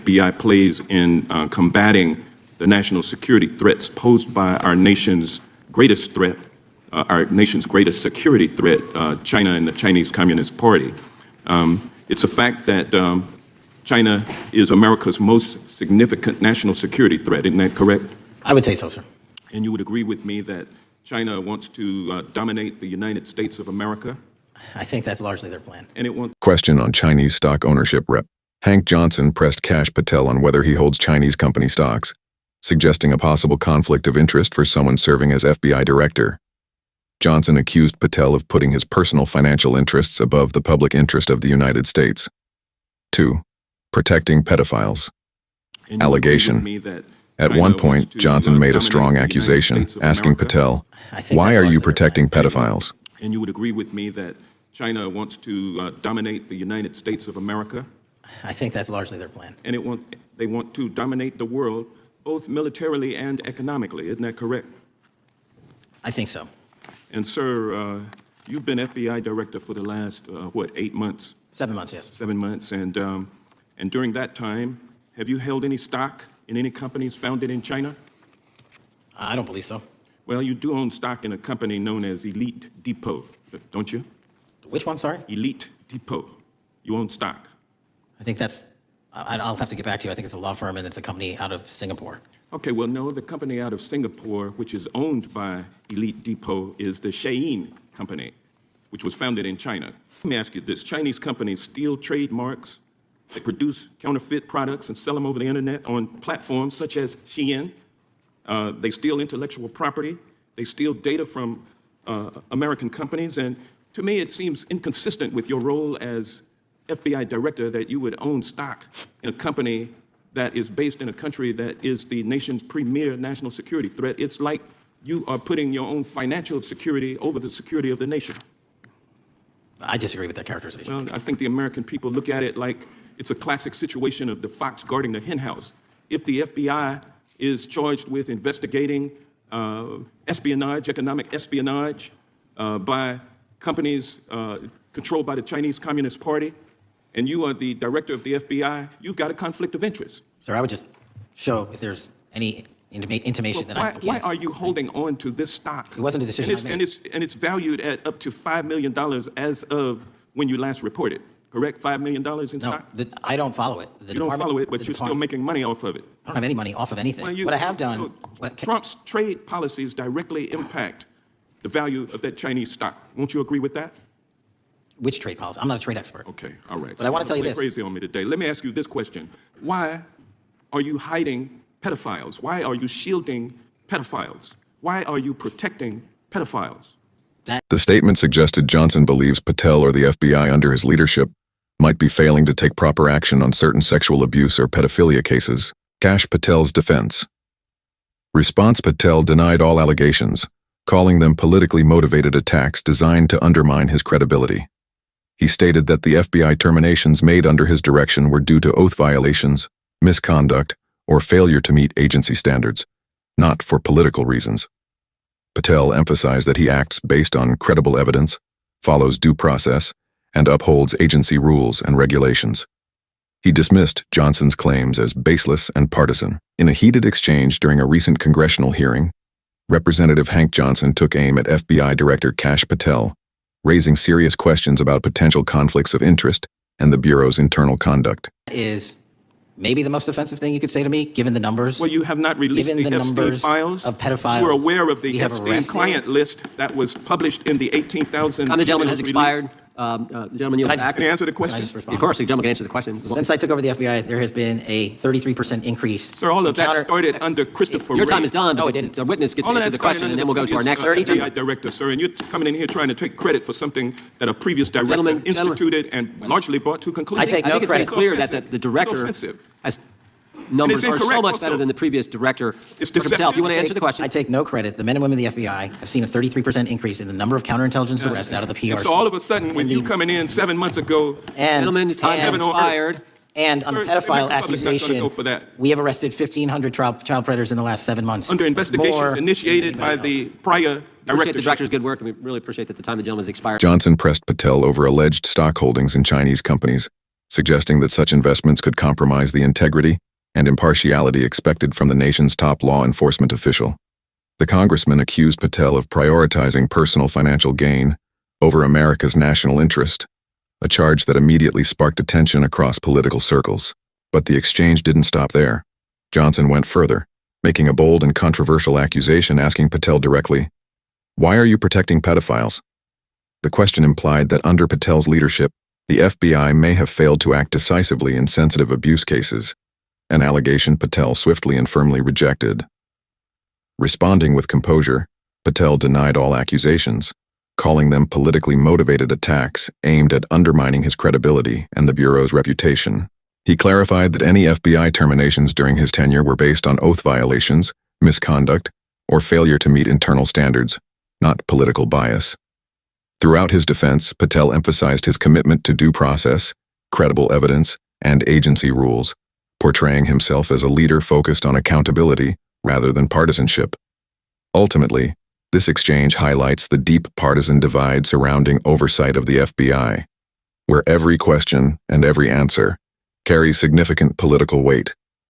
FBI plays in combating the national security threats posed by our nation's greatest threat, our nation's greatest security threat, China and the Chinese Communist Party. It's a fact that China is America's most significant national security threat. Isn't that correct? I would say so, sir. And you would agree with me that China wants to dominate the United States of America? I think that's largely their plan. And it wants Question on Chinese stock ownership. Rep. Hank Johnson pressed Kash Patel on whether he holds Chinese company stocks, suggesting a possible conflict of interest for someone serving as FBI director. Johnson accused Patel of putting his personal financial interests above the public interest of the United States. 2. Protecting pedophiles. Allegation. At one point, Johnson made a strong accusation, asking Patel, "Why are you protecting pedophiles?" And you would agree with me that China wants to dominate the United States of America? I think that's largely their plan. And they want to dominate the world, both militarily and economically. Isn't that correct? I think so. And sir, you've been FBI director for the last, 8 months? 7 months, yes. 7 months. And during that time, have you held any stock in any companies founded in China? I don't believe so. Well, you do own stock in a company known as Elite Depot, don't you? Which one, sorry? Elite Depot. You own stock. I think that's, I'll have to get back to you. I think it's a law firm and it's a company out of Singapore. Okay, well, no, the company out of Singapore, which is owned by Elite Depot, is the Shein Company, which was founded in China. Let me ask you this. Chinese companies steal trademarks. They produce counterfeit products and sell them over the internet on platforms such as Shein. They steal intellectual property. They steal data from American companies. And to me, it seems inconsistent with your role as FBI director that you would own stock in a company that is based in a country that is the nation's premier national security threat. It's like you are putting your own financial security over the security of the nation. I disagree with that characterization. Well, I think the American people look at it like it's a classic situation of the fox guarding the henhouse. If the FBI is charged with investigating espionage, economic espionage by companies controlled by the Chinese Communist Party, and you are the director of the FBI, you've got a conflict of interest. Sir, I would just show if there's any intimation that I'm against. Why are you holding on to this stock? It wasn't a decision I made. And it's valued at up to $5 million as of when you last reported, correct? $5 million in stock? No, I don't follow it. You don't follow it, but you're still making money off of it. I don't have any money off of anything. Well, what I have done... Trump's trade policies directly impact the value of that Chinese stock. Won't you agree with that? Which trade policy? I'm not a trade expert. Okay, all right. But I want to tell you this. Crazy on me today. Let me ask you this question. Why are you hiding pedophiles? Why are you shielding pedophiles? Why are you protecting pedophiles? The statement suggested Johnson believes Patel or the FBI under his leadership might be failing to take proper action on certain sexual abuse or pedophilia cases. Kash Patel's defense. Response: Patel denied all allegations, calling them politically motivated attacks designed to undermine his credibility. He stated that the FBI terminations made under his direction were due to oath violations, misconduct, or failure to meet agency standards, not for political reasons. Patel emphasized that he acts based on credible evidence, follows due process, and upholds agency rules and regulations. He dismissed Johnson's claims as baseless and partisan. In a heated exchange during a recent congressional hearing, Representative Hank Johnson took aim at FBI Director Kash Patel, raising serious questions about potential conflicts of interest and the Bureau's internal conduct. Is maybe the most offensive thing you could say to me, given the numbers. Well, you have not released the Epstein files of pedophiles. You are aware of the Epstein client list that was published in the 18,000. The gentleman has expired. The gentleman yields back. Can I answer the question? Of course, the gentleman can answer the question. Since I took over the FBI, there has been a 33% increase. Sir, all of that started under Christopher Your Wray. time is done. No, it didn't. The witness gets to answer the question, and then we'll go to our next. FBI director, sir, and you're coming in here trying to take credit for something that a previous director instituted and largely brought to conclusion. I take no I think it's credit. pretty clear that the director has numbers are so much better than the previous director. Dr. Patel, if you want to answer the question. I take no credit. The men and women of the FBI have seen a 33% increase in the number of counterintelligence arrests out of the PRC. So all of a sudden, when you coming in 7 months ago, gentlemen, his time has expired. And on the pedophile accusation, for that. we have arrested 1,500 child predators in the last 7 months. Under investigations initiated by the prior Appreciate director. the director's good work, and we really appreciate that the time the gentleman has expired. Johnson pressed Patel over alleged stock holdings in Chinese companies, suggesting that such investments could compromise the integrity and impartiality expected from the nation's top law enforcement official. The congressman accused Patel of prioritizing personal financial gain over America's national interest, a charge that immediately sparked attention across political circles. But the exchange didn't stop there. Johnson went further, making a bold and controversial accusation asking Patel directly, "Why are you protecting pedophiles?" The question implied that under Patel's leadership, the FBI may have failed to act decisively in sensitive abuse cases, an allegation Patel swiftly and firmly rejected. Responding with composure, Patel denied all accusations, calling them politically motivated attacks aimed at undermining his credibility and the Bureau's reputation. He clarified that any FBI terminations during his tenure were based on oath violations, misconduct, or failure to meet internal standards, not political bias. Throughout his defense, Patel emphasized his commitment to due process, credible evidence, and agency rules, portraying himself as a leader focused on accountability rather than partisanship. Ultimately, this exchange highlights the deep partisan divide surrounding oversight of the FBI, where every question and every answer carries significant political weight.